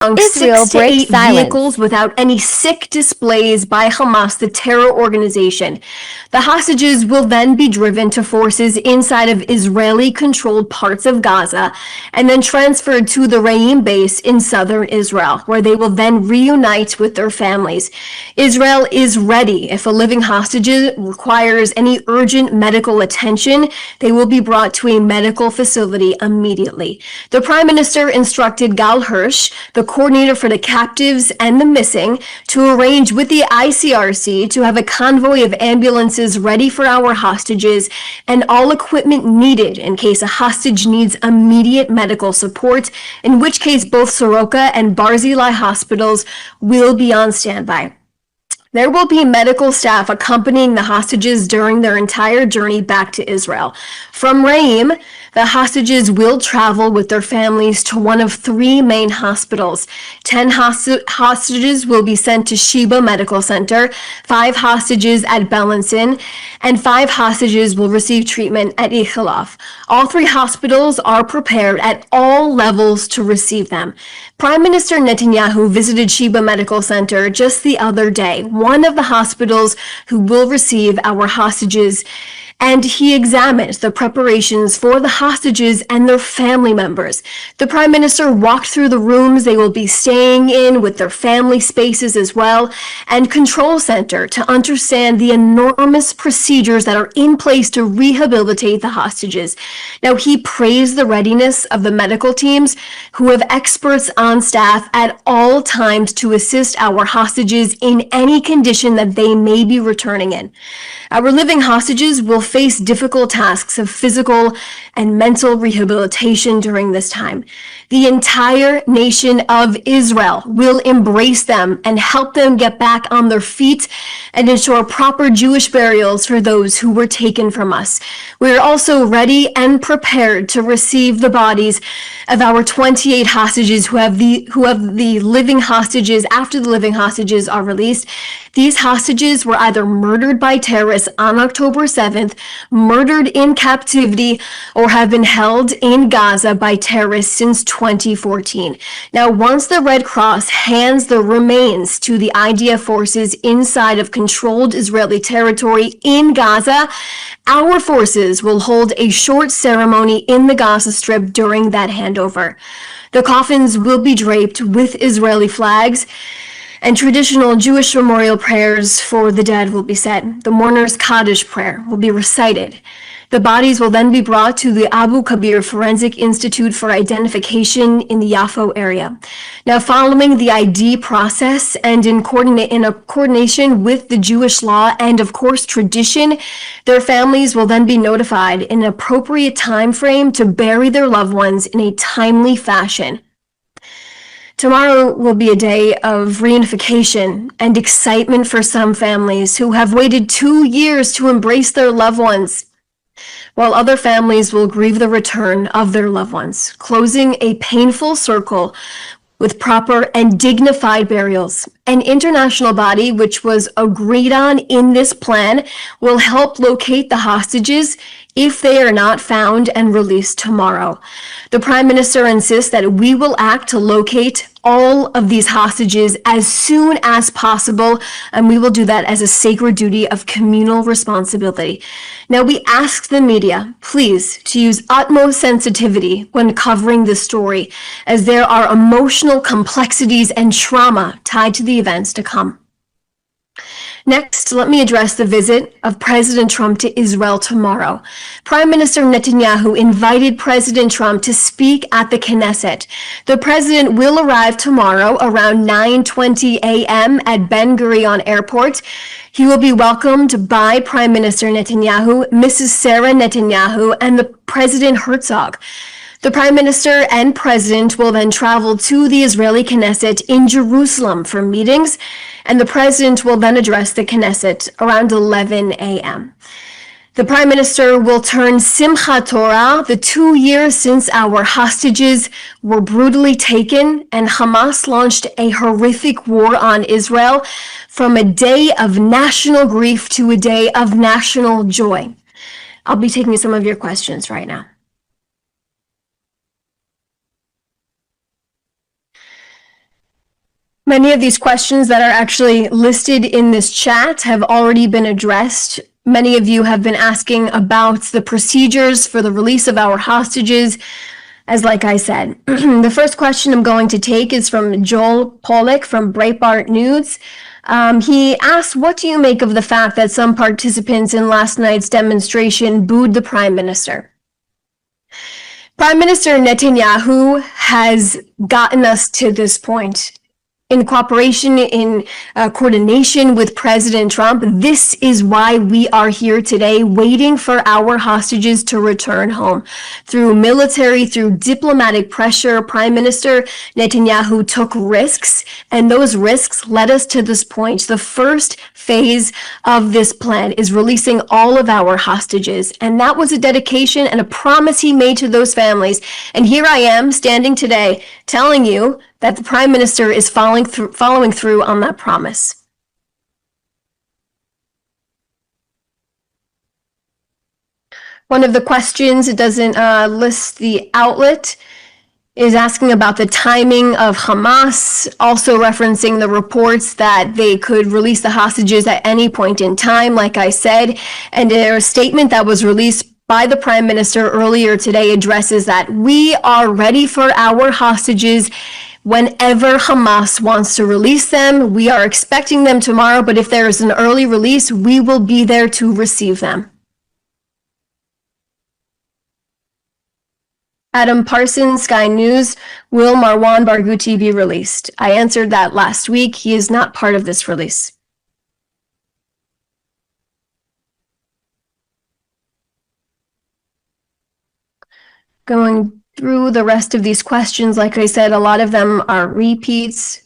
Israel 6 to breaks 8 silence. vehicles without any sick displays by Hamas, the terror organization. The hostages will then be driven to forces inside of Israeli-controlled parts of Gaza and then transferred to the Reim base in southern Israel, where they will then reunite with their families. Israel is ready. If a living hostage requires any urgent medical attention, they will be brought to a medical facility immediately. The Prime Minister instructed Gal Hirsch, the coordinator for the captives and the missing, to arrange with the ICRC to have a convoy of ambulances ready for our hostages and all equipment needed in case a hostage needs immediate medical support, in which case both Soroka and Barzilai hospitals will be on standby. There will be medical staff accompanying the hostages during their entire journey back to Israel. From Reim, the hostages will travel with their families to one of 3 main hospitals. 10 hostages will be sent to Sheba Medical Center, 5 hostages at Belenson, and 5 hostages will receive treatment at Ichilov. All 3 hospitals are prepared at all levels to receive them. Prime Minister Netanyahu visited Sheba Medical Center just the other day, one of the hospitals who will receive our hostages, and he examined the preparations for the hostages and their family members. The Prime Minister walked through the rooms they will be staying in with their family spaces as well, and control center to understand the enormous procedures that are in place to rehabilitate the hostages. Now, he praised the readiness of the medical teams who have experts on staff at all times to assist our hostages in any condition that they may be returning in. Our living hostages will face difficult tasks of physical and mental rehabilitation during this time. The entire nation of Israel will embrace them and help them get back on their feet and ensure proper Jewish burials for those who were taken from us. We are also ready and prepared to receive the bodies of our 28 hostages who have the living hostages after the living hostages are released. These hostages were either murdered by terrorists on October 7th, murdered in captivity, or have been held in Gaza by terrorists since 2014. Now, once the Red Cross hands the remains to the IDF forces inside of controlled Israeli territory in Gaza, our forces will hold a short ceremony in the Gaza Strip during that handover. The coffins will be draped with Israeli flags, and traditional Jewish memorial prayers for the dead will be said. The mourner's Kaddish prayer will be recited. The bodies will then be brought to the Abu Kabir Forensic Institute for identification in the Yafo area. Now, following the ID process and in coordination with the Jewish law and, of course, tradition, their families will then be notified in an appropriate time frame to bury their loved ones in a timely fashion. Tomorrow will be a day of reunification and excitement for some families who have waited 2 years to embrace their loved ones, while other families will grieve the return of their loved ones, closing a painful circle with proper and dignified burials. An international body, which was agreed on in this plan, will help locate the hostages if they are not found and released tomorrow. The Prime Minister insists that we will act to locate all of these hostages as soon as possible, and we will do that as a sacred duty of communal responsibility. Now, we ask the media, please, to use utmost sensitivity when covering this story, as there are emotional complexities and trauma tied to the events to come. Next, let me address the visit of President Trump to Israel tomorrow. Prime Minister Netanyahu invited President Trump to speak at the Knesset. The president will arrive tomorrow around 9:20 a.m. at Ben Gurion Airport. He will be welcomed by Prime Minister Netanyahu, Mrs. Sarah Netanyahu, and the President Herzog. The Prime Minister and President will then travel to the Israeli Knesset in Jerusalem for meetings, and the President will then address the Knesset around 11 a.m. The Prime Minister will turn Simchat Torah, the 2 years since our hostages were brutally taken and Hamas launched a horrific war on Israel, from a day of national grief to a day of national joy. I'll be taking some of your questions right now. Many of these questions that are actually listed in this chat have already been addressed. Many of you have been asking about the procedures for the release of our hostages. As like I said, the first question I'm going to take is from Joel Pollack from Breitbart News. He asked, what do you make of the fact that some participants in last night's demonstration booed the prime minister? Prime Minister Netanyahu has gotten us to this point. In cooperation, in coordination with President Trump, this is why we are here today, waiting for our hostages to return home. Through military, through diplomatic pressure, Prime Minister Netanyahu took risks, and those risks led us to this point. The first phase of this plan is releasing all of our hostages, and that was a dedication and a promise he made to those families. And here I am standing today telling you that the Prime Minister is following through on that promise. One of the questions, it doesn't list the outlet, is asking about the timing of Hamas, also referencing the reports that they could release the hostages at any point in time, like I said, and a statement that was released by the Prime Minister earlier today addresses that we are ready for our hostages whenever Hamas wants to release them. We are expecting them tomorrow, but if there is an early release, we will be there to receive them. Adam Parsons, Sky News, will Marwan Barghouti be released? I answered that last week. He is not part of this release. Going through the rest of these questions, like I said, a lot of them are repeats.